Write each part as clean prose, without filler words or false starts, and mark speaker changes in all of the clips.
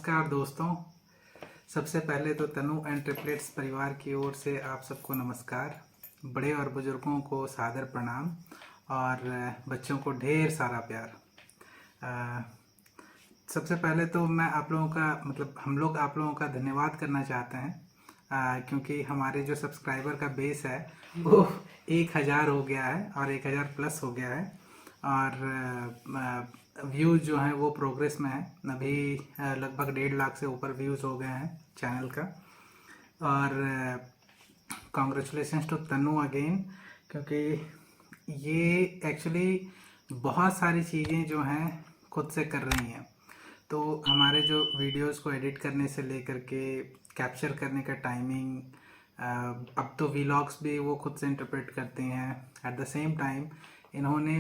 Speaker 1: नमस्कार दोस्तों। सबसे पहले तो तनु एंड ट्रिपलेट्स परिवार की ओर से आप सबको नमस्कार। बड़े और बुजुर्गों को सादर प्रणाम और बच्चों को ढेर सारा प्यार। सबसे पहले तो मैं आप लोगों का हम लोग आप लोगों का धन्यवाद करना चाहते हैं क्योंकि हमारे जो सब्सक्राइबर का बेस है वो 1000 हो गया है और 1000 प्लस हो गया है और व्यूज़ जो हैं वो प्रोग्रेस में है। अभी लगभग 1.5 लाख से ऊपर व्यूज़ हो गए हैं चैनल का। और कॉन्ग्रेचुलेशंस टू तनु अगेन, क्योंकि ये एक्चुअली बहुत सारी चीज़ें जो हैं खुद से कर रही हैं। तो हमारे जो वीडियोस को एडिट करने से लेकर के कैप्चर करने का टाइमिंग, अब तो व्लॉग्स भी वो खुद से इंटरप्रेट करती हैं। एट द सेम टाइम इन्होंने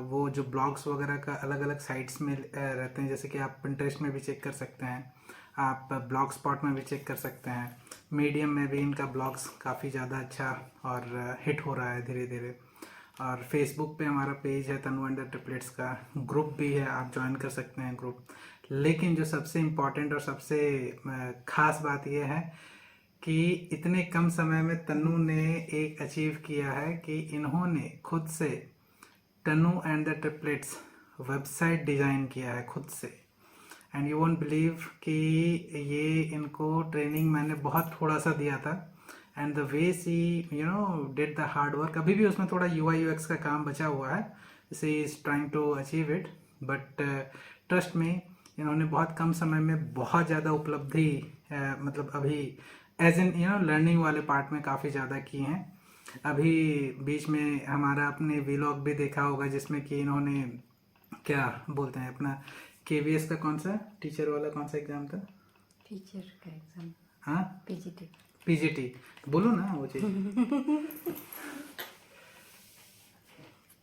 Speaker 1: वो जो ब्लॉग्स वगैरह का अलग अलग साइट्स में रहते हैं, जैसे कि आप पिंटरेस्ट में भी चेक कर सकते हैं, आप ब्लॉग स्पॉट में भी चेक कर सकते हैं, मीडियम में भी इनका ब्लॉग्स काफ़ी ज़्यादा अच्छा और हिट हो रहा है धीरे धीरे। और फेसबुक पे हमारा पेज है तनु एंड द ट्रिपलेट्स का, ग्रुप भी है, आप ज्वाइन कर सकते हैं ग्रुप। लेकिन जो सबसे इम्पॉर्टेंट और सबसे ख़ास बात यह है कि इतने कम समय में तनु ने एक अचीव किया है कि इन्होंने खुद से Tanu and the triplets website design किया है खुद से। एंड यू वोंट बिलीव कि ये इनको ट्रेनिंग मैंने बहुत थोड़ा सा दिया था। And the way she did the hard work, अभी भी उसमें थोड़ा UI UX का काम बचा हुआ है, she is trying to achieve it. But trust में इन्होंने बहुत कम समय में बहुत ज़्यादा उपलब्धि अभी एज एन लर्निंग वाले पार्ट में काफ़ी ज़्यादा की हैं। अभी बीच में हमारा अपने व्लॉग भी देखा होगा जिसमें कि इन्होंने क्या बोलते हैं अपना KVS का कौन सा टीचर वाला कौन सा एग्ज़ाम था?
Speaker 2: टीचर का एग्ज़ाम,
Speaker 1: हाँ,
Speaker 2: PGT
Speaker 1: बोलो ना वो चीज़।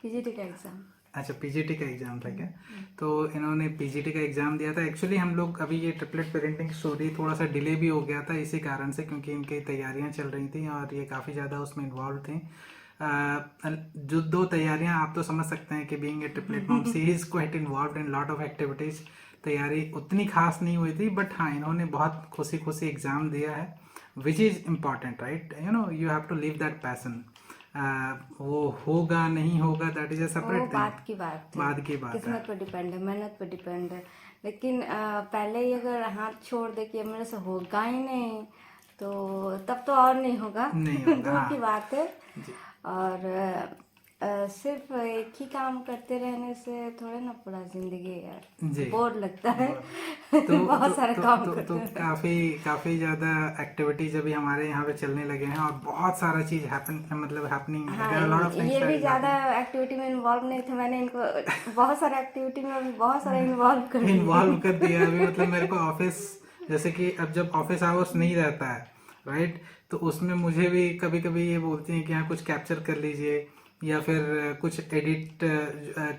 Speaker 2: PGT का एग्ज़ाम।
Speaker 1: अच्छा, PGT का एग्ज़ाम था क्या? तो इन्होंने PGT का एग्ज़ाम दिया था। एक्चुअली हम लोग अभी ये ट्रिपलेट पेरेंटिंग स्टोरी थोड़ा सा डिले भी हो गया था इसी कारण से, क्योंकि इनकी तैयारियां चल रही थी और ये काफ़ी ज़्यादा उसमें इन्वॉल्व थी। जो 2 तैयारियां आप तो समझ सकते हैं कि being a triplet mom she is quite involve in lot of activities. तैयारी उतनी खास नहीं हुई थी, बट हाँ इन्होंने बहुत खुशी खुशी एग्ज़ाम दिया है, which is important, right? You have to live that passion. वो होगा नहीं होगा that is a separate thing,
Speaker 2: बात की बात है, किस्मत पर डिपेंड है, मेहनत पर डिपेंड है। लेकिन पहले ही अगर हाथ छोड़ दे कि मेरे से होगा ही नहीं, तो तब तो और नहीं होगा, दूर की बात है। और सिर्फ एक ही काम करते रहने से थोड़े ना पूरा जिंदगी यार बोर लगता है।
Speaker 1: तो
Speaker 2: बहुत सारे काम करते
Speaker 1: हैं। काफी ज्यादा एक्टिविटीज अभी हमारे यहाँ पे चलने लगे हैं और बहुत सारा चीज हैपनिंग।
Speaker 2: हाँ, ये भी ज्यादा एक्टिविटी में इन्वॉल्व नहीं थे, मैंने इनको बहुत सारे एक्टिविटी में अभी बहुत सारा इन्वॉल्व कर
Speaker 1: दिया अभी। मेरे को ऑफिस, जैसे कि अब जब ऑफिस आवर्स नहीं रहता है, राइट, तो उसमें मुझे भी कभी कभी ये बोलती हैं कि हाँ कुछ कैप्चर कर लीजिए या फिर कुछ एडिट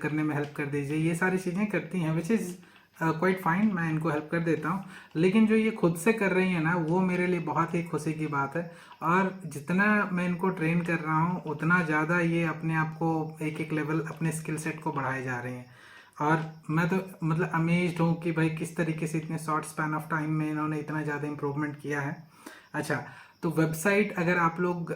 Speaker 1: करने में हेल्प कर दीजिए। ये सारी चीज़ें करती हैं, विच इज़ क्वाइट फाइन, मैं इनको हेल्प कर देता हूँ। लेकिन जो ये खुद से कर रही है ना, वो मेरे लिए बहुत ही खुशी की बात है। और जितना मैं इनको ट्रेन कर रहा हूँ उतना ज़्यादा ये अपने आप को एक एक लेवल अपने स्किल सेट को बढ़ाए जा रही हैं। और मैं तो अमेज्ड हूँ कि भाई किस तरीके से इतने शॉर्ट स्पैन ऑफ टाइम में इन्होंने इतना ज़्यादा इम्प्रूवमेंट किया है। अच्छा, तो वेबसाइट, अगर आप लोग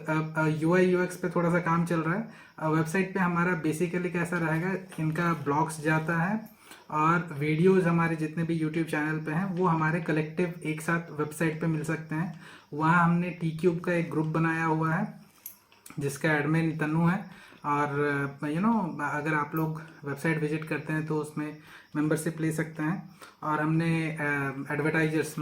Speaker 1: UI UX पे थोड़ा सा काम चल रहा है, वेबसाइट पे हमारा बेसिकली कैसा रहेगा, इनका ब्लॉग्स जाता है और वीडियोस हमारे जितने भी YouTube चैनल पे हैं वो हमारे कलेक्टिव एक साथ वेबसाइट पे मिल सकते हैं। वहाँ हमने T-Cube का एक ग्रुप बनाया हुआ है जिसका एडमिन तनु है। और अगर आप लोग वेबसाइट विजिट करते हैं तो उसमें मेंबरशिप ले सकते हैं। और हमने एडवर्टाइजर्स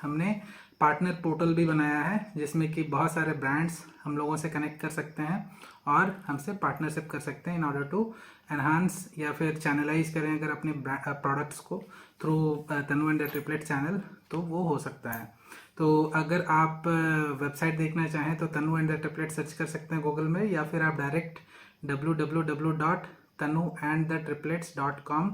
Speaker 1: हमने पार्टनर पोर्टल भी बनाया है जिसमें कि बहुत सारे ब्रांड्स हम लोगों से कनेक्ट कर सकते हैं और हमसे पार्टनरशिप कर सकते हैं इन ऑर्डर टू एनहांस या फिर चैनलाइज करें अगर अपने प्रोडक्ट्स को through Tanu and the triplet channel, तो वो हो सकता है। तो अगर आप वेबसाइट देखना चाहें तो तनु एंड द ट्रिपलेट सर्च कर सकते हैं गूगल में, या फिर आप डायरेक्ट www.tanuandthetriplets.com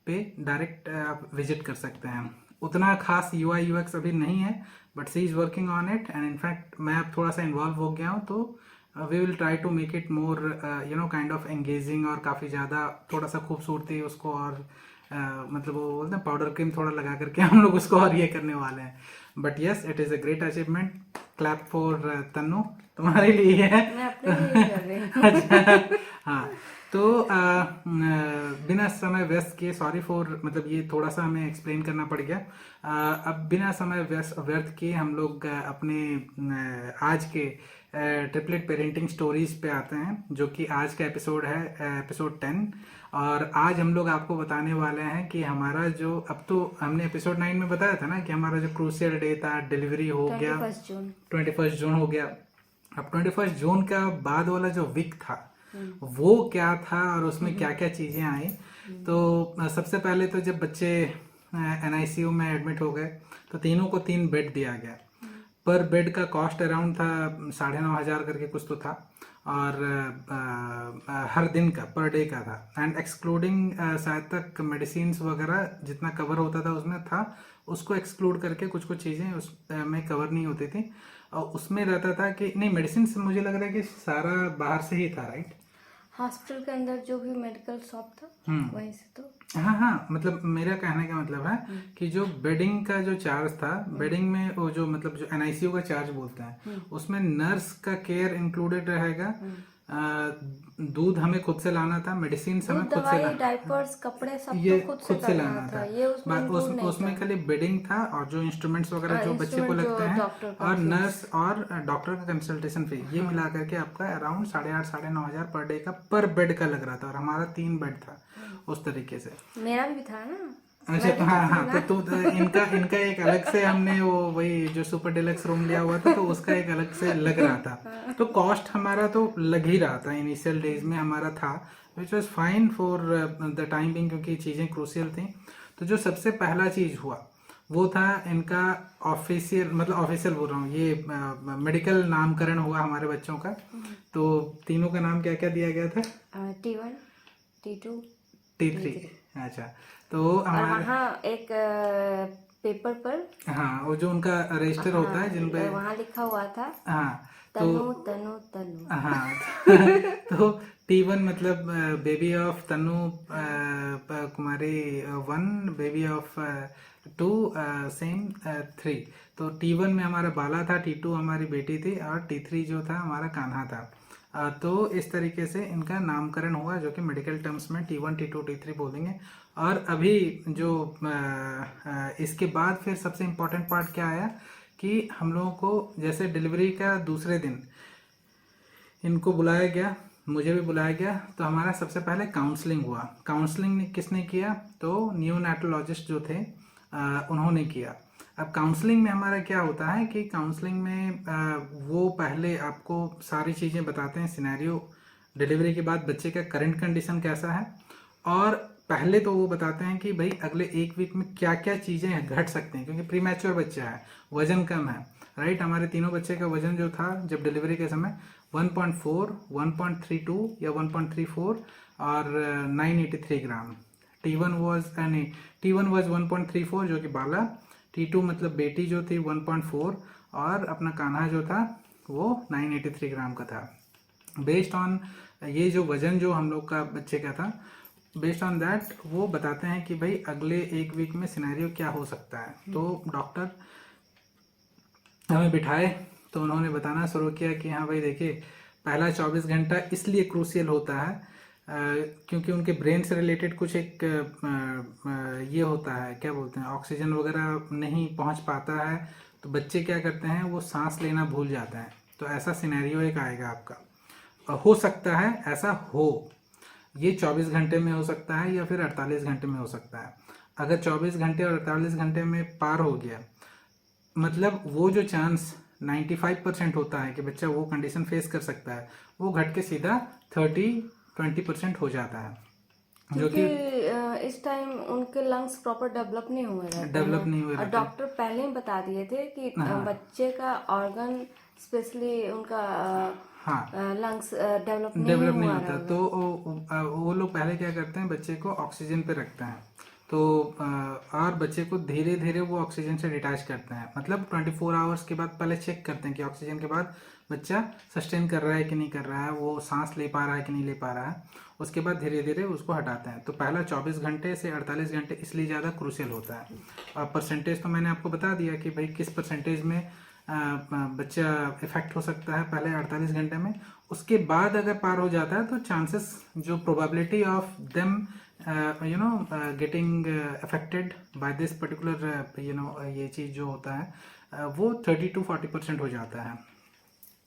Speaker 1: पे डायरेक्ट आप विजिट कर सकते हैं। उतना खास UI UX अभी नहीं है, but she is working on it. And in fact मैं अब थोड़ा सा इन्वॉल्व हो गया हूँ, तो we will try to make it more kind of engaging और काफ़ी ज़्यादा थोड़ा सा खूबसूरती उसको और मतलब वो बोलते हैं पाउडर क्रीम थोड़ा लगा करके हम लोग उसको और ये करने वाले हैं. But yes, it is a great achievement. Clap for Tannu, तुम्हारे लिए है.
Speaker 2: मैं अपने लिए कर रही हूँ.
Speaker 1: अच्छा, हाँ. तो बिना समय व्यस्त किए, सॉरी फॉर, मतलब ये थोड़ा सा हमें एक्सप्लेन करना पड़ गया. अब बिना समय व्यर्थ किए हम लोग अपने आज के ट्रिपलेट पेरेंटिंग स्टोरीज पे आते हैं, जो कि आज का एपिसोड है, एपिसोड 10. और आज हम लोग आपको बताने वाले हैं कि हमारा जो, अब तो हमने एपिसोड 9 में बताया था ना कि हमारा जो क्रूशियल डे था, डिलीवरी हो गया 21 जून हो गया. अब 21 जून का बाद वाला जो वीक था वो क्या था और उसमें क्या क्या चीज़ें आई. तो सबसे पहले तो जब बच्चे NICU में एडमिट हो गए तो तीनों को 3 बेड दिया गया. पर बेड का कॉस्ट अराउंड था 9,500 करके कुछ तो था. और हर दिन का, पर डे का था. एंड एक्सक्लूडिंग शायद तक मेडिसिन वगैरह जितना कवर होता था उसमें था, उसको एक्सक्लूड करके कुछ कुछ चीज़ें उसमें कवर नहीं होती थी. और उसमें रहता था कि नहीं, मेडिसिन से मुझे लग रहा है कि सारा बाहर से ही था, राइट?
Speaker 2: हॉस्पिटल के अंदर जो भी मेडिकल शॉप था वहीं से. तो
Speaker 1: हाँ, मतलब मेरा कहने का मतलब है कि जो बेडिंग का जो चार्ज था, बेडिंग में वो जो मतलब जो NICU का चार्ज बोलते हैं, उसमें नर्स का केयर इंक्लूडेड रहेगा. दूध हमें खुद से लाना था, मेडिसिन हमें खुद से लाना,
Speaker 2: डायपर्स, कपड़े सब
Speaker 1: ये
Speaker 2: तो
Speaker 1: खुद से लाना था.
Speaker 2: ये
Speaker 1: उसमें खाली बेडिंग था और जो इंस्ट्रूमेंट्स वगैरह जो बच्चे को लगते हैं और नर्स और डॉक्टर का कंसल्टेशन फी, ये मिला करके आपका अराउंड 8,500-9,500 पर डे का पर बेड का लग रहा था. और हमारा 3 बेड था उस तरीके से.
Speaker 2: मेरा भी था ना.
Speaker 1: अच्छा, तो हाँ, तो इनका एक अलग से हमने वो वही जो सुपर डिलक्स रूम लिया हुआ था, तो उसका एक अलग से लग रहा था. तो कॉस्ट हमारा तो लग ही रहा था, इनिशियल डेज में हमारा था, which was fine for the time being, क्योंकि चीज़ें क्रूशियल थी. तो जो सबसे पहला चीज़ हुआ वो था इनका ऑफिशियल, मतलब ऑफिशियल बोल रहा हूँ, ये मेडिकल नामकरण हुआ हमारे बच्चों का. तो तीनों का नाम क्या क्या दिया गया था?
Speaker 2: T1, T2,
Speaker 1: T3. अच्छा, तो
Speaker 2: वहाँ एक पेपर पर,
Speaker 1: हाँ, वो जो उनका रजिस्टर होता है जिन पे
Speaker 2: वहाँ लिखा हुआ था.
Speaker 1: हाँ,
Speaker 2: तनु तनु तनु.
Speaker 1: हाँ. तो T1 मतलब baby of Tanu Kumari 1, baby of 2, same 3. तो T1 में हमारा बाला था, T2 हमारी बेटी थी और T3 जो था हमारा कान्हा था. तो इस तरीके से इनका नामकरण हुआ, जो कि मेडिकल टर्म्स में T1, T2, T3 बोलेंगे. और अभी जो इसके बाद फिर सबसे इम्पोर्टेंट पार्ट क्या आया कि हम लोगों को जैसे डिलीवरी का दूसरे दिन इनको बुलाया गया, मुझे भी बुलाया गया. तो हमारा सबसे पहले काउंसलिंग हुआ. काउंसलिंग किसने किया? तो न्यूनैटोलॉजिस्ट जो थे उन्होंने किया. अब काउंसलिंग में हमारा क्या होता है कि काउंसलिंग में वो पहले आपको सारी चीज़ें बताते हैं, सिनेरियो, डिलीवरी के बाद बच्चे का करंट कंडीशन कैसा है, और पहले तो वो बताते हैं कि भाई अगले 1 वीक में क्या क्या चीज़ें घट सकती हैं, क्योंकि प्री मैच्योर बच्चा है, वजन कम है, राइट? हमारे तीनों बच्चे का वजन जो था जब डिलीवरी के समय 1.4, 1.32 या 1.34 और 983 ग्राम. T1 वॉज 1.34 जो कि बाला, T2 मतलब बेटी जो थी 1.4 और अपना कान्हा जो था वो 983 ग्राम का था. बेस्ड ऑन ये जो वजन जो हम लोग का बच्चे का था, बेस्ड ऑन दैट वो बताते हैं कि भाई अगले 1 वीक में सिनेरियो क्या हो सकता है. तो डॉक्टर हमें बिठाए तो उन्होंने बताना शुरू किया कि हाँ भाई देखिए, पहला 24 घंटा इसलिए क्रूशियल होता है क्योंकि उनके ब्रेन से रिलेटेड कुछ एक ये होता है, क्या बोलते हैं, ऑक्सीजन वगैरह नहीं पहुंच पाता है, तो बच्चे क्या करते हैं, वो सांस लेना भूल जाते हैं. तो ऐसा सिनेरियो एक आएगा आपका. हो सकता है ऐसा हो, ये 24 घंटे में हो सकता है या फिर 48 घंटे में हो सकता है. अगर 24 घंटे और 48 घंटे में पार हो गया, मतलब वो जो चांस 95% होता है कि बच्चा वो कंडीशन फेस कर सकता है, वो घट के सीधा 30-20% हो जाता है. जो कि
Speaker 2: इस टाइम उनके लंग्स प्रॉपर डेवलप नहीं हुए
Speaker 1: रहते
Speaker 2: और डॉक्टर पहले ही बता दिए थे कि बच्चे का ऑर्गन स्पेशली उनका लंग्स डेवलप नहीं होता.
Speaker 1: तो वो लोग पहले क्या करते हैं, बच्चे को ऑक्सीजन पे रखते हैं. तो और बच्चे को धीरे धीरे वो ऑक्सीजन से डिटैच करते हैं. मतलब 24 आवर्स के बाद पहले चेक करते हैं कि ऑक्सीजन के बाद बच्चा सस्टेन कर रहा है कि नहीं कर रहा है, वो सांस ले पा रहा है कि नहीं ले पा रहा है। उसके बाद धीरे धीरे उसको हटाते हैं। तो पहला 24 घंटे से 48 घंटे इसलिए ज़्यादा क्रूशियल होता है। और परसेंटेज तो मैंने आपको बता दिया कि भाई किस परसेंटेज में बच्चा इफेक्ट हो सकता है पहले 48 घंटे में। उसके बाद अगर पार हो जाता है तो चांसेस, जो probability of them getting affected by this particular ये चीज़ जो होता है वो 30 to 40% हो जाता है।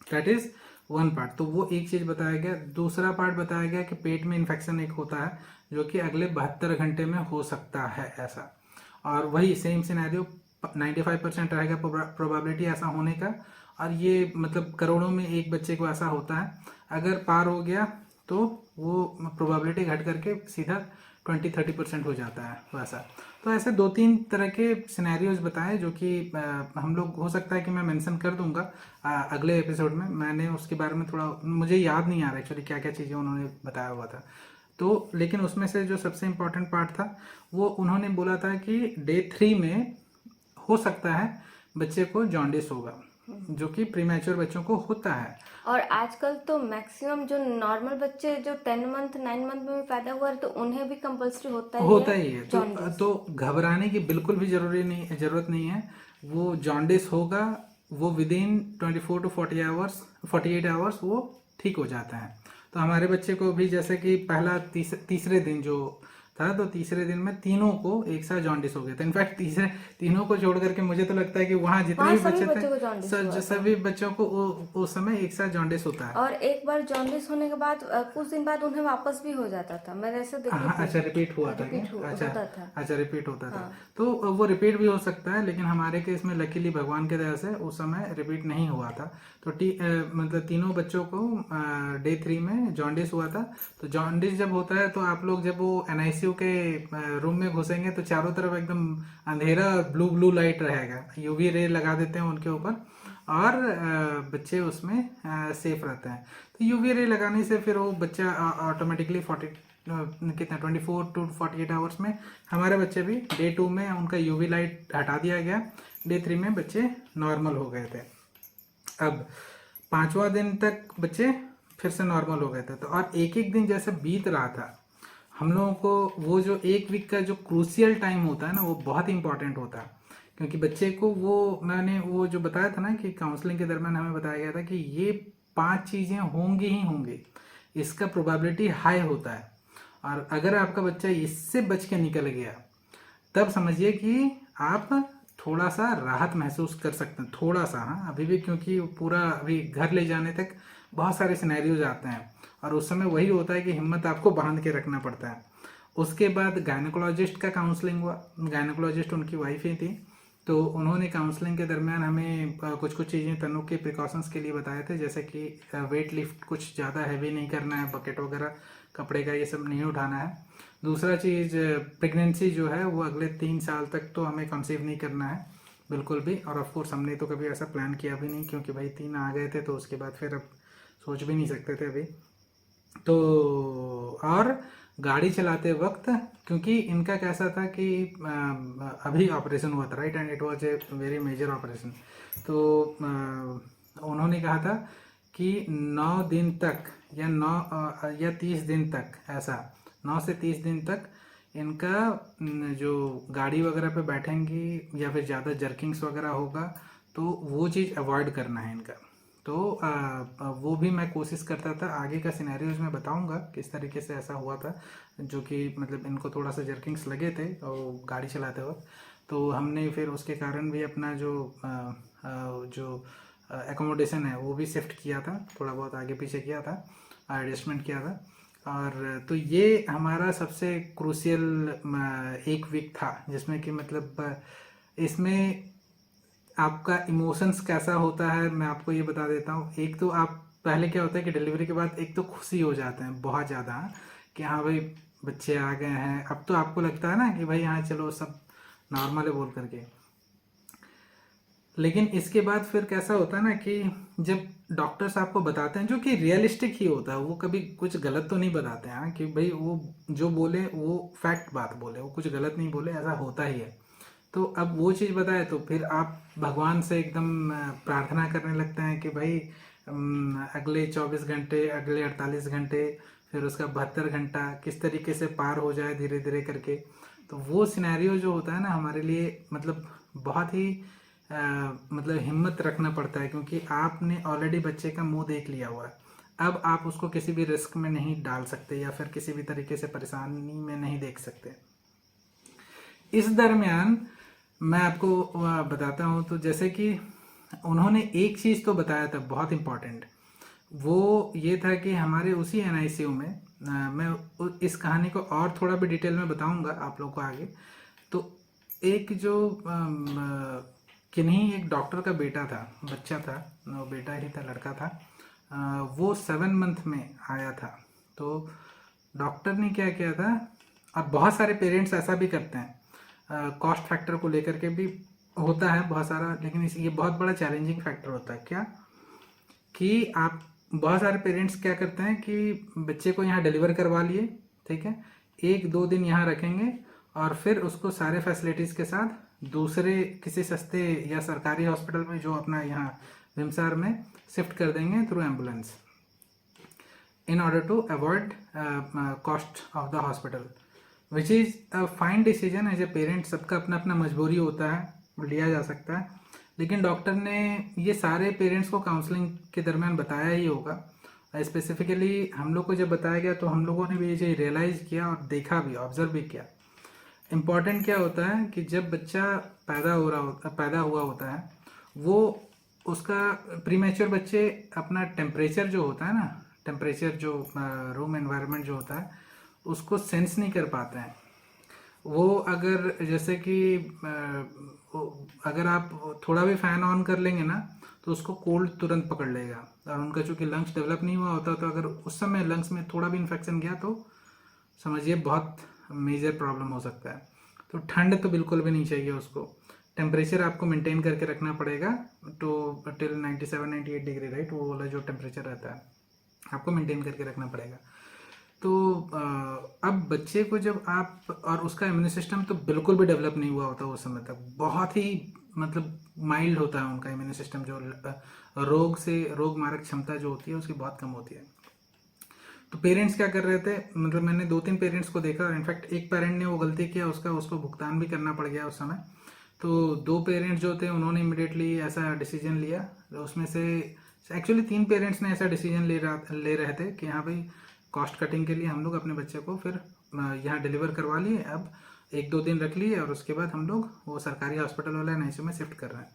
Speaker 1: That is one part. तो वो एक चीज़ बताया गया। दूसरा पार्ट बताया गया कि पेट में इन्फेक्शन एक होता है जो कि अगले 72 घंटे में हो सकता है ऐसा। और वही सेम सिनेरियो 95% रहेगा प्रोबेबिलिटी ऐसा होने का। और ये मतलब करोड़ों में एक बच्चे को ऐसा होता है। अगर पार हो गया तो वो प्रोबेबिलिटी घट करके सीधा 20-30% हो जाता है वैसा। तो ऐसे 2-3 तरह के सिनेरियोज बताए जो कि हम लोग, हो सकता है कि मैं मेंशन कर दूंगा अगले एपिसोड में। मैंने उसके बारे में थोड़ा, मुझे याद नहीं आ रहा एक्चुअली क्या क्या चीज़ें उन्होंने बताया हुआ था। तो लेकिन उसमें से जो सबसे इम्पोर्टेंट पार्ट था वो उन्होंने बोला था कि डे 3 में हो सकता है बच्चे को जॉन्डिस होगा, जो कि प्रीमैच्योर बच्चों को होता है।
Speaker 2: और आजकल तो मैक्सिमम जो नॉर्मल बच्चे जो 10 मंथ 9 मंथ में पैदा हुआ है तो उन्हें भी कंपल्सरी होता ही है
Speaker 1: जॉन्डिस। तो घबराने की बिल्कुल भी जरूरत नहीं है। वो जॉन्डिस होगा, वो विद इन 24 to 48 आवर्स वो ठीक हो जाता है। तो हमारे बच्चे को भी जैसे कि पहला तीसरे दिन जो था, तो तीसरे दिन में तीनों को एक साथ जॉन्डिस हो गया था। इनफैक्ट तीनों को छोड़ करके मुझे तो लगता है कि वहाँ जितने भी बच्चे थे सभी बच्चों को उस समय एक साथ जॉन्डिस होता है।
Speaker 2: और एक बार जॉन्डिस होने के बाद कुछ दिन बाद उन्हें वापस भी हो जाता था। मैंने ऐसे देखा।
Speaker 1: अच्छा, रिपीट हुआ था क्या? अच्छा, रिपीट होता था। तो वो रिपीट भी हो सकता है, लेकिन हमारे केस में लकीली भगवान के दया से उस समय रिपीट नहीं हुआ था। तो मतलब तीनों बच्चों को डे 3 में जॉन्डिस हुआ था। तो जॉन्डिस जब होता है तो आप लोग जब वो NICU के रूम में घुसेंगे तो चारों तरफ एकदम अंधेरा ब्लू लाइट रहेगा, UV रे लगा देते हैं उनके ऊपर और बच्चे उसमें सेफ रहते हैं। तो UV रे लगाने से फिर वो बच्चा ऑटोमेटिकली 24 to 48 आवर्स में, हमारे बच्चे भी डे 2 में उनका UV लाइट हटा दिया गया, डे 3 में बच्चे नॉर्मल हो गए थे। अब 5वां दिन तक बच्चे फिर से नॉर्मल हो गए थे। तो और एक एक दिन जैसे बीत रहा था, हम लोगों को वो जो 1 वीक का जो क्रूशियल टाइम होता है ना, वो बहुत इंपॉर्टेंट होता है। क्योंकि बच्चे को मैंने वो जो बताया था ना कि काउंसलिंग के दरमियान हमें बताया गया था कि ये 5 चीज़ें होंगी ही होंगी, इसका प्रोबेबिलिटी हाई होता है। और अगर आपका बच्चा इससे बच के निकल गया तब समझिए कि आप थोड़ा सा राहत महसूस कर सकते हैं, थोड़ा सा। हाँ, अभी भी, क्योंकि पूरा अभी घर ले जाने तक बहुत सारे सिनेरियोज आते हैं और उस समय वही होता है कि हिम्मत आपको बांध के रखना पड़ता है। उसके बाद गायनेकोलॉजिस्ट का काउंसलिंग हुआ। गायनेकोलॉजिस्ट उनकी वाइफ ही थी, तो उन्होंने काउंसलिंग के दरमियान हमें कुछ चीज़ें तनु के प्रिकॉशंस के लिए बताए थे, जैसे कि वेट लिफ्ट कुछ ज़्यादा हैवी नहीं करना है, बकेट वगैरह कपड़े का ये सब नहीं उठाना है। दूसरा चीज़, प्रेगनेंसी जो है वो अगले 3 साल तक तो हमें कंसीव नहीं करना है बिल्कुल भी। और ऑफकोर्स हमने तो कभी ऐसा प्लान किया भी नहीं, क्योंकि भाई 3 आ गए थे तो उसके बाद फिर अब सोच भी नहीं सकते थे अभी तो। और गाड़ी चलाते वक्त, क्योंकि इनका कैसा था कि अभी ऑपरेशन हुआ था, right, and it was a very major operation. तो उन्होंने कहा था कि 9 दिन तक या 30 दिन तक, ऐसा 9 से 30 दिन तक इनका जो गाड़ी वगैरह पे बैठेंगी या फिर ज़्यादा जर्किंग्स वगैरह होगा तो वो चीज़ अवॉइड करना है इनका। तो वो भी मैं कोशिश करता था। आगे का सिनेरियोज में बताऊंगा किस तरीके से ऐसा हुआ था, जो कि मतलब इनको थोड़ा सा जर्किंग्स लगे थे और गाड़ी चलाते वक्त। तो हमने फिर उसके कारण भी अपना जो एकोमोडेशन है वो भी शिफ्ट किया था, थोड़ा बहुत आगे पीछे किया था, एडजस्टमेंट किया था। और तो ये हमारा सबसे क्रूशियल 1 वीक था, जिसमें कि मतलब इसमें आपका इमोशंस कैसा होता है मैं आपको ये बता देता हूँ। एक तो आप पहले क्या होता है कि डिलीवरी के बाद एक तो खुशी हो जाते हैं बहुत ज़्यादा कि हाँ भाई बच्चे आ गए हैं। अब तो आपको लगता है ना कि भाई हाँ चलो सब नॉर्मल है बोल करके। लेकिन इसके बाद फिर कैसा होता है ना कि जब डॉक्टर्स आपको बताते हैं, जो कि रियलिस्टिक ही होता है, वो कभी कुछ गलत तो नहीं बताते हैं कि भाई वो जो बोले वो फैक्ट बात बोले, वो कुछ गलत नहीं बोले, ऐसा होता ही है। तो अब वो चीज़ बताए तो फिर आप भगवान से एकदम प्रार्थना करने लगते हैं कि भाई अगले 24 घंटे, अगले 48 घंटे, फिर उसका 72 घंटा किस तरीके से पार हो जाए धीरे धीरे करके। तो वो सिनेरियो जो होता है ना हमारे लिए मतलब बहुत ही मतलब हिम्मत रखना पड़ता है, क्योंकि आपने ऑलरेडी बच्चे का मुंह देख लिया हुआ है। अब आप उसको किसी भी रिस्क में नहीं डाल सकते या फिर किसी भी तरीके से परेशानी में नहीं देख सकते। इस दरमियान मैं आपको बताता हूँ, तो जैसे कि उन्होंने एक चीज़ तो बताया था बहुत इम्पॉर्टेंट, वो ये था कि हमारे उसी NICU में मैं इस कहानी को और थोड़ा भी डिटेल में बताऊंगा आप लोगों को आगे। तो एक जो किन्हीं एक डॉक्टर का बेटा था, बच्चा था, वो बेटा ही था, लड़का था, वो 7 मंथ में आया था। तो डॉक्टर ने क्या किया था, अब बहुत सारे पेरेंट्स ऐसा भी करते हैं, कॉस्ट फैक्टर को लेकर के भी होता है बहुत सारा, लेकिन ये बहुत बड़ा चैलेंजिंग फैक्टर होता है क्या कि आप बहुत सारे पेरेंट्स क्या करते हैं कि बच्चे को यहाँ डिलीवर करवा लिए, ठीक है, 1-2 दिन यहाँ रखेंगे और फिर उसको सारे फैसिलिटीज़ के साथ दूसरे किसी सस्ते या सरकारी हॉस्पिटल में जो अपना यहाँ विमसार में शिफ्ट कर देंगे through ambulance, in order to avoid cost of the hospital, which is a fine decision as a parent। सबका अपना अपना मजबूरी होता है, लिया जा सकता है, लेकिन डॉक्टर ने ये सारे पेरेंट्स को काउंसलिंग के दरमियान बताया ही होगा। स्पेसिफिकली हम लोग को जब बताया गया तो हम लोगों ने भी ये चीज़ रियलाइज़ किया और देखा भी, ऑब्जर्व भी किया। इम्पॉर्टेंट क्या होता है कि जब बच्चा पैदा हुआ होता है, वो उसका प्रीमेच्योर बच्चे अपना टेम्परेचर जो होता है ना, टेम्परेचर जो रूम एनवायरनमेंट जो होता है उसको सेंस नहीं कर पाते हैं। वो अगर जैसे कि अगर आप थोड़ा भी फ़ैन ऑन कर लेंगे ना तो उसको कोल्ड तुरंत पकड़ लेगा, और उनका चूँकि लंग्स डेवलप नहीं हुआ होता, तो अगर उस समय लंग्स में थोड़ा भी इन्फेक्शन गया तो समझिए बहुत मेजर प्रॉब्लम हो सकता है। तो ठंड तो बिल्कुल भी नहीं चाहिए उसको, टेम्परेचर आपको मेंटेन करके रखना पड़ेगा तो टिल 97-98 डिग्री, राइट, वो वाला जो टेम्परेचर रहता है आपको मेंटेन करके रखना पड़ेगा। तो अब बच्चे को जब आप, और उसका इम्यून सिस्टम तो बिल्कुल भी डेवलप नहीं हुआ होता उस समय तक, बहुत ही मतलब माइल्ड होता है उनका इम्यून सिस्टम, जो रोग मारक क्षमता जो होती है उसकी बहुत कम होती है। तो पेरेंट्स क्या कर रहे थे, मतलब मैंने 2-3 पेरेंट्स को देखा, और इनफैक्ट एक पेरेंट ने वो गलती किया, उसको भुगतान भी करना पड़ गया उस समय। तो 2 पेरेंट्स जो थे उन्होंने इमिडिएटली ऐसा डिसीजन लिया, उसमें से एक्चुअली 3 पेरेंट्स ने ऐसा डिसीजन ले रहे थे कि हाँ भाई कॉस्ट कटिंग के लिए हम लोग अपने बच्चे को फिर यहाँ डिलीवर करवा लिए, अब 1-2 दिन रख लिए और उसके बाद हम लोग वो सरकारी हॉस्पिटल वाला NICU में शिफ्ट कर रहे हैं।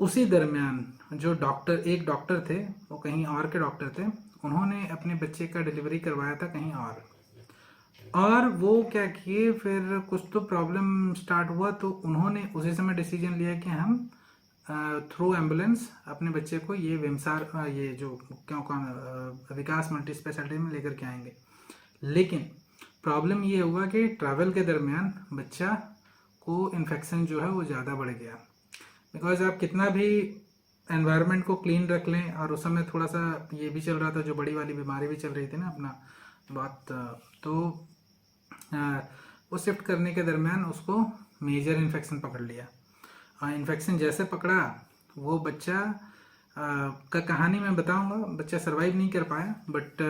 Speaker 1: उसी दरमियान जो एक डॉक्टर थे, वो कहीं और के डॉक्टर थे, उन्होंने अपने बच्चे का डिलीवरी करवाया था कहीं और वो क्या किए, फिर कुछ तो प्रॉब्लम स्टार्ट हुआ, तो उन्होंने उसी समय डिसीजन लिया कि हम थ्रू एम्बुलेंस अपने बच्चे को ये विमसार ये जो विकास मल्टी स्पेशलिटी में लेकर के आएंगे। लेकिन प्रॉब्लम ये हुआ कि ट्रैवल के दरमियान बच्चा को इन्फेक्शन जो है वो ज़्यादा बढ़ गया, बिकॉज आप कितना भी एनवायरनमेंट को क्लीन रख लें, और उस समय थोड़ा सा ये भी चल रहा था, जो बड़ी वाली बीमारी भी चल रही थी ना अपना बहुत, तो वो शिफ्ट करने के दरमियान उसको मेजर इन्फेक्शन पकड़ लिया। इन्फेक्शन जैसे पकड़ा, वो बच्चा का कहानी मैं बताऊंगा, बच्चा सरवाइव नहीं कर पाया, बट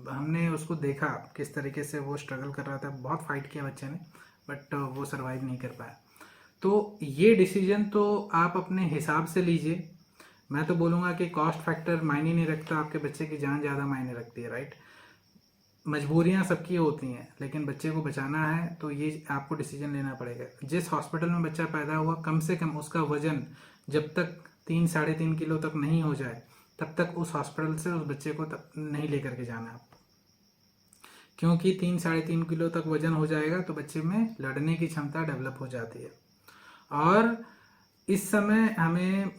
Speaker 1: हमने उसको देखा किस तरीके से वो स्ट्रगल कर रहा था, बहुत फाइट किया बच्चे ने, बट वो सरवाइव नहीं कर पाया। तो ये डिसीजन तो आप अपने हिसाब से लीजिए। मैं तो बोलूँगा कि कॉस्ट फैक्टर मायने नहीं रखता, आपके बच्चे की जान ज़्यादा मायने रखती है, राइट। मजबूरियां सबकी होती हैं, लेकिन बच्चे को बचाना है तो ये आपको डिसीजन लेना पड़ेगा। जिस हॉस्पिटल में बच्चा पैदा हुआ, कम से कम उसका वजन जब तक 3-3.5 किलो तक नहीं हो जाए, तब तक उस हॉस्पिटल से उस बच्चे को नहीं लेकर के जाना आप, क्योंकि 3-3.5 किलो तक वजन हो जाएगा तो बच्चे में लड़ने की क्षमता डेवलप हो जाती है। और इस समय हमें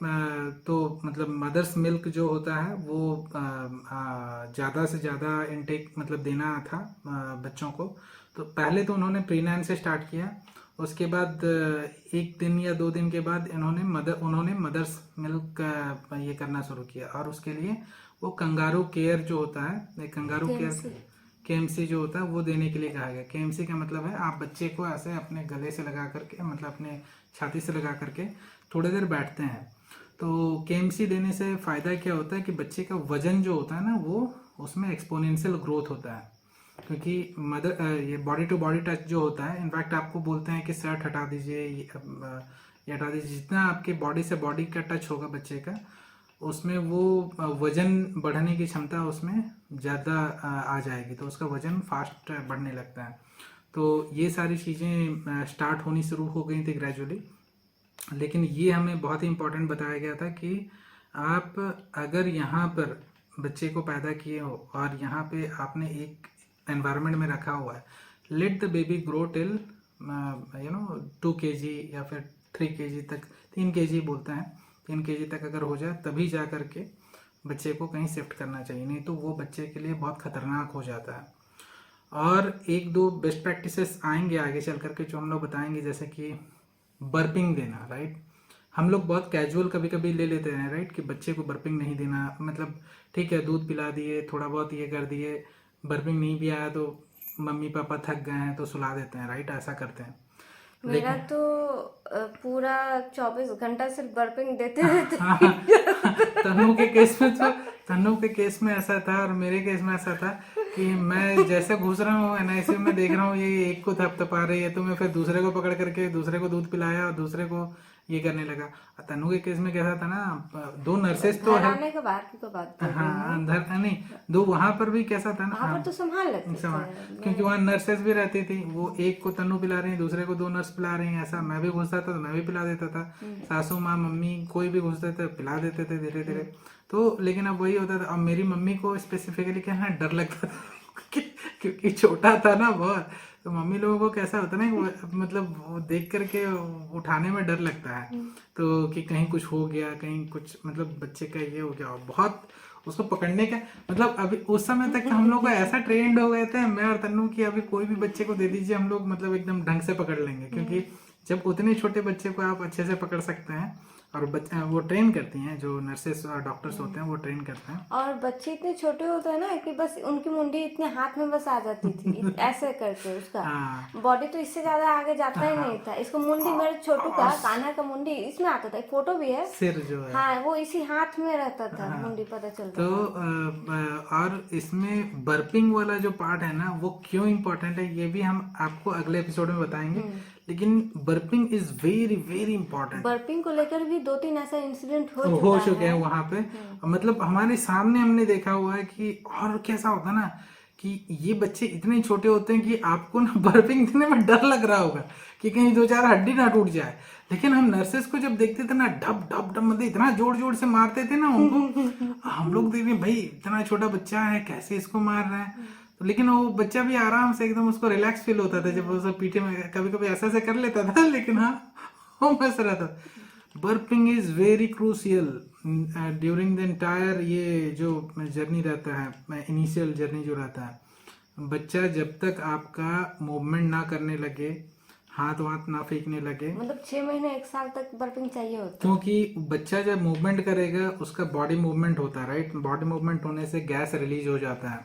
Speaker 1: तो मतलब मदर्स मिल्क जो होता है वो ज़्यादा से ज़्यादा इनटेक मतलब देना था बच्चों को। तो पहले तो उन्होंने प्रीनैन से स्टार्ट किया, उसके बाद 1 दिन या 2 दिन के बाद उन्होंने मदर्स मिल्क ये करना शुरू किया, और उसके लिए वो कंगारू केयर जो होता है, कंगारू केयर KMC जो होता है वो देने के लिए कहा गया। KMC का मतलब है आप बच्चे को ऐसे अपने गले से लगा करके, मतलब अपने छाती से लगा करके थोड़ी देर बैठते हैं, तो केएमसी देने से फ़ायदा क्या होता है कि बच्चे का वजन जो होता है ना वो उसमें एक्सपोनेंशियल ग्रोथ होता है, क्योंकि ये बॉडी टू बॉडी टच जो होता है, इनफैक्ट आपको बोलते हैं कि शर्ट हटा दीजिए, ये हटा दीजिए, जितना आपके बॉडी से बॉडी का टच होगा बच्चे का उसमें वो वजन बढ़ने की क्षमता उसमें ज़्यादा आ जाएगी, तो उसका वजन फास्ट बढ़ने लगता है। तो ये सारी चीज़ें स्टार्ट होनी शुरू हो गई थी ग्रेजुअली, लेकिन ये हमें बहुत ही इम्पोर्टेंट बताया गया था कि आप अगर यहाँ पर बच्चे को पैदा किए हो और यहाँ पे आपने एक एनवायरनमेंट में रखा हुआ है, let the baby grow till 2 kg या फिर 3 kg तक, 3 kg बोलते हैं, 3 kg तक अगर हो जाए तभी जा करके बच्चे को कहीं शिफ्ट करना चाहिए, नहीं तो वो बच्चे के लिए बहुत खतरनाक हो जाता है। और 1-2 बेस्ट प्रैक्टिसेस आएंगे आगे चल करके जो हम लोग बताएंगे, जैसे कि बर्पिंग देना, राइट। हम लोग बहुत कैजुअल कभी कभी ले लेते हैं, राइट, कि बच्चे को बर्पिंग नहीं देना, मतलब ठीक है दूध पिला दिए, थोड़ा बहुत ये कर दिए, बर्पिंग नहीं भी आया तो मम्मी पापा थक गए हैं तो सुला देते हैं, राइट, ऐसा करते हैं।
Speaker 2: मेरा तो पूरा 24 घंटा सिर्फ बर्पिंग देते रहते।
Speaker 1: तन्नू के केस में ऐसा था और मेरे केस में ऐसा था कि मैं जैसे घुस रहा हूँ एनआईसीयू में, देख रहा हूँ ये एक को थपथपा रही है, तो मैं फिर दूसरे को पकड़ करके दूसरे को दूध पिलाया और दूसरे को ये करने लगा। तन्नू के केस में कैसा था ना, 2 नर्सेस तो है,
Speaker 2: आने के बाद की तो बात कर रही हूँ।
Speaker 1: हाँ अंदर नहीं, 2 वहां पर भी कैसा था ना,
Speaker 2: वहाँ पर तो संभाल लेते थे,
Speaker 1: क्योंकि वहाँ नर्सेस भी रहती थी, वो एक को तन्नू पिला रही है, दूसरे को 2 नर्स पिला रही हैं, ऐसा मैं भी घुसता था तो मैं भी पिला देता था, सासू माँ मम्मी कोई भी घुसते थे पिला देते थे धीरे धीरे। तो लेकिन अब वही होता था, अब मेरी मम्मी को स्पेसिफिकली क्या है डर लगता था क्योंकि छोटा था ना बहुत, तो मम्मी लोगों को कैसा होता है ना वो, मतलब वो देख करके उठाने में डर लगता है, तो कि कहीं कुछ हो गया, कहीं कुछ मतलब बच्चे का ये हो गया, और बहुत उसको पकड़ने का मतलब अभी उस समय तक हम लोग को ऐसा ट्रेंड हो गए थे मैं और तन्नू की, अभी कोई भी बच्चे को दे दीजिए हम लोग मतलब एकदम ढंग से पकड़ लेंगे, क्योंकि जब उतने छोटे बच्चे को आप अच्छे से पकड़ सकते हैं, और वो ट्रेन करती हैं, जो नर्सेस और डॉक्टर्स होते हैं वो ट्रेन करते हैं।
Speaker 2: और बच्चे इतने छोटे होते हैं ना कि बस उनकी मुंडी इतने हाथ में बस आ जाती थी ऐसे करके, उसका बॉडी तो इससे ज्यादा आगे जाता ही नहीं था। इसको मुंडी, मेरे छोटू का कान्हा का मुंडी इसमें आता था, एक फोटो भी है,
Speaker 1: सिर जो है
Speaker 2: हाँ वो इसी हाथ में रहता था, मुंडी पता चलता
Speaker 1: तो और इसमें बर्पिंग वाला जो पार्ट है ना वो क्यों इम्पोर्टेंट है ये भी हम आपको अगले एपिसोड में बताएंगे, लेकिन burping is very very important.
Speaker 2: Burping को लेकर भी 2-3 ऐसा इंसिडेंट
Speaker 1: हो चुके हैं वहां पे, मतलब हमारे सामने हमने देखा हुआ है कि, और कैसा होता ना कि ये बच्चे इतने छोटे होते हैं कि आपको ना बर्पिंग देने में डर लग रहा होगा कि कहीं 2-4 हड्डी ना टूट जाए, लेकिन हम नर्सेस को जब देखते थे ना डब डब डब मतलब इतना जोर जोर से मारते थे ना उनको, हम लोग देख रहे भाई इतना छोटा बच्चा है कैसे इसको मार रहे हैं, तो लेकिन वो बच्चा भी आराम से एकदम उसको रिलैक्स फील होता था जब वो पीठे में कभी कभी ऐसा ऐसा कर लेता था, लेकिन हाँ वो मस्त रहता। Burping is very crucial during the entire ये जो जर्नी रहता है, इनिशियल जर्नी जो रहता है, बच्चा जब तक आपका मूवमेंट ना करने लगे, हाथ वाथ ना फेंकने लगे,
Speaker 2: मतलब 6 महीने 1 साल तक बर्पिंग चाहिए होता है,
Speaker 1: क्योंकि बच्चा जब मूवमेंट करेगा उसका बॉडी मूवमेंट होता है, राइट, बॉडी मूवमेंट होने से गैस रिलीज हो जाता है,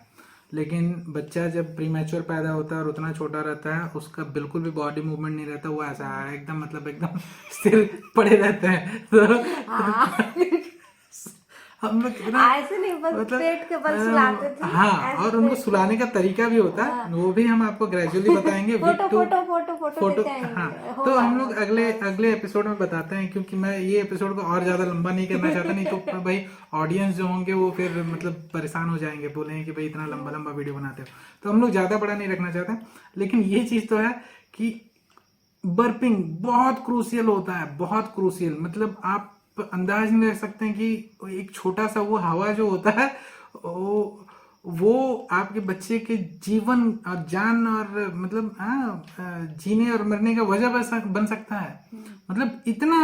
Speaker 1: लेकिन बच्चा जब प्रीमैच्योर पैदा होता है और उतना छोटा रहता है उसका बिल्कुल भी बॉडी मूवमेंट नहीं रहता, वो ऐसा है एकदम मतलब एकदम स्थिर पड़े रहते हैं, तो हम लोग
Speaker 2: ऐसे नहीं बस मतलब पेट के बल सुलाते थे,
Speaker 1: हाँ, और उनको सुलाने का तरीका भी होता है, वो भी हम आपको ग्रेजुअली बताएंगे।
Speaker 2: फोटो
Speaker 1: हाँ, तो हम लोग अगले एपिसोड में बताते हैं, क्योंकि मैं ये एपिसोड को और ज्यादा लंबा नहीं करना चाहता, नहीं तो भाई ऑडियंस जो होंगे वो फिर मतलब परेशान हो जाएंगे, बोलेंगे कि भाई इतना लंबा लंबा वीडियो बनाते हो, तो हम लोग ज्यादा बड़ा नहीं रखना चाहते, लेकिन ये चीज तो है कि बर्पिंग बहुत क्रूशियल होता है, बहुत क्रूशियल, मतलब आप अंदाज नहीं रख सकते हैं कि एक छोटा सा वो हवा जो होता है वो आपके बच्चे के जीवन और जान और मतलब जीने और मरने का वजह बन सकता है, मतलब इतना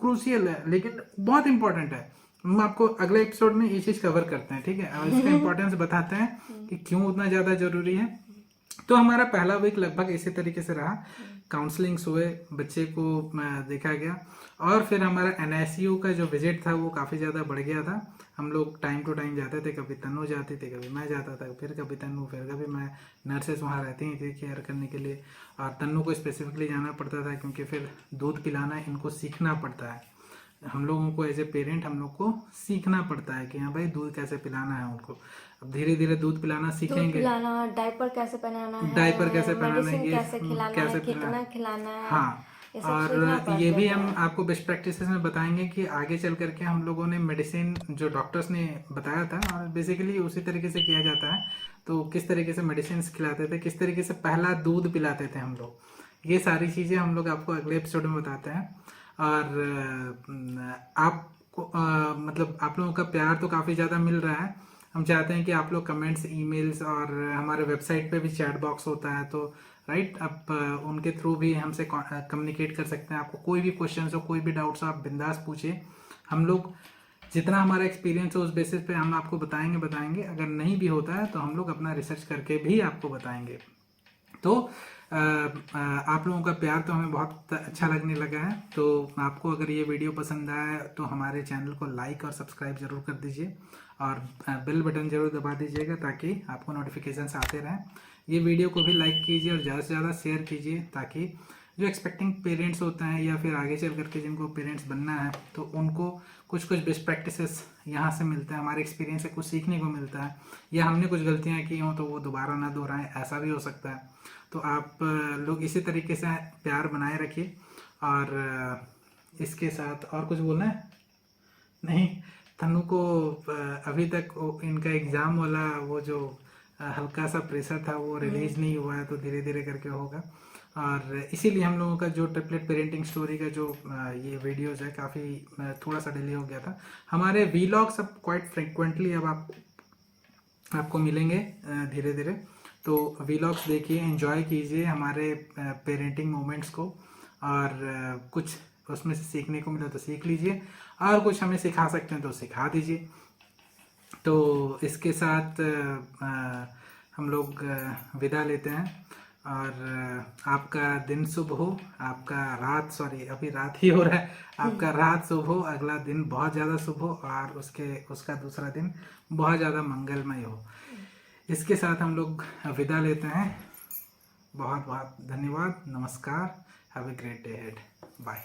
Speaker 1: क्रूशियल है, लेकिन बहुत इंपॉर्टेंट है। हम आपको अगले एपिसोड में ये चीज कवर करते हैं, ठीक है, और इसका इंपॉर्टेंस बताते हैं कि क्यों उतना ज्यादा जरूरी है। तो हमारा पहला वीक लगभग इसी तरीके से रहा, काउंसलिंग्स हुए, बच्चे को देखा गया, और फिर हमारा एनआईसीयू का जो विजिट था वो काफ़ी ज़्यादा बढ़ गया था। हम लोग टाइम टू टाइम जाते थे, कभी तन्नू जाती थी, कभी मैं जाता था, फिर कभी तन्नू, फिर कभी मैं, नर्सेस वहाँ रहती ही थी केयर करने के लिए, और तन्नू को स्पेसिफिकली जाना पड़ता था क्योंकि फिर दूध पिलाना इनको सीखना पड़ता है, हम लोगों को एज ए पेरेंट हम लोग को सीखना पड़ता है कि हाँ भाई दूध कैसे पिलाना है उनको। अब धीरे धीरे दूध पिलाना सीखेंगे,
Speaker 2: दूध पिलाना, डायपर कैसे पहनाना है,
Speaker 1: डायपर कैसे पहनाना है,
Speaker 2: मेडिसिन
Speaker 1: ये
Speaker 2: कैसे खिलाना
Speaker 1: कैसे
Speaker 2: है, कितना खिलाना है,
Speaker 1: हाँ।
Speaker 2: ये सब
Speaker 1: और
Speaker 2: सीखना
Speaker 1: ये भी
Speaker 2: पड़ता
Speaker 1: हम
Speaker 2: है।
Speaker 1: आपको बेस्ट प्रैक्टिसेस में बताएंगे कि आगे चल करके हम लोगों ने मेडिसिन जो डॉक्टर्स ने बताया था और बेसिकली उसी तरीके से किया जाता है, तो किस तरीके से मेडिसिन खिलाते थे, किस तरीके से पहला दूध पिलाते थे हम लोग, ये सारी चीज़ें हम लोग आपको अगले एपिसोड में बताते हैं। और आपको मतलब आप लोगों का प्यार तो काफ़ी ज़्यादा मिल रहा है। हम चाहते हैं कि आप लोग कमेंट्स, ईमेल्स और हमारे वेबसाइट पे भी चैट बॉक्स होता है, तो राइट आप उनके थ्रू भी हमसे कम्युनिकेट कर सकते हैं। आपको कोई भी क्वेश्चन हो, कोई भी डाउट्स हो, आप बिंदास पूछिए। हम लोग जितना हमारा एक्सपीरियंस हो उस बेसिस पे हम आपको बताएंगे। अगर नहीं भी होता है तो हम लोग अपना रिसर्च करके भी आपको बताएंगे। तो आप लोगों का प्यार तो हमें बहुत अच्छा लगने लगा है। तो आपको अगर ये वीडियो पसंद आया तो हमारे चैनल को लाइक और सब्सक्राइब जरूर कर दीजिए और बेल बटन जरूर दबा दीजिएगा ताकि आपको नोटिफिकेशंस आते रहें। ये वीडियो को भी लाइक कीजिए और ज़्यादा से ज़्यादा शेयर कीजिए ताकि जो एक्सपेक्टिंग पेरेंट्स होते हैं या फिर आगे चल करके जिनको पेरेंट्स बनना है तो उनको कुछ बेस्ट प्रैक्टिसेस यहाँ से मिलते हैं, हमारे एक्सपीरियंस से कुछ सीखने को मिलता है, या हमने कुछ गलतियाँ की हों तो वो दोबारा ना दोहराएं, ऐसा भी हो सकता है। तो आप लोग इसी तरीके से प्यार बनाए रखिए। और इसके साथ और कुछ बोलना है? नहीं, तनु को अभी तक इनका एग्ज़ाम वाला वो जो हल्का सा प्रेशर था वो रिलीज नहीं हुआ है, तो धीरे धीरे करके होगा। और इसीलिए हम लोगों का जो ट्रिपलेट पेरेंटिंग स्टोरी का जो ये वीडियोज़ है काफ़ी थोड़ा सा डिले हो गया था। हमारे वीलॉग्स अब क्वाइट फ्रिक्वेंटली अब आपको मिलेंगे धीरे धीरे। तो वीलॉग्स देखिए, एंजॉय कीजिए हमारे पेरेंटिंग मोमेंट्स को, और कुछ उसमें से सीखने को मिला तो सीख लीजिए, और कुछ हमें सिखा सकते हैं तो सिखा दीजिए। तो इसके साथ हम लोग विदा लेते हैं, और आपका दिन शुभ हो, आपका अभी रात ही हो रहा है, आपका रात शुभ हो, अगला दिन बहुत ज़्यादा शुभ हो, और उसका दूसरा दिन बहुत ज़्यादा मंगलमय हो। इसके साथ हम लोग विदा लेते हैं। बहुत बहुत धन्यवाद, नमस्कार, have a great day ahead, bye.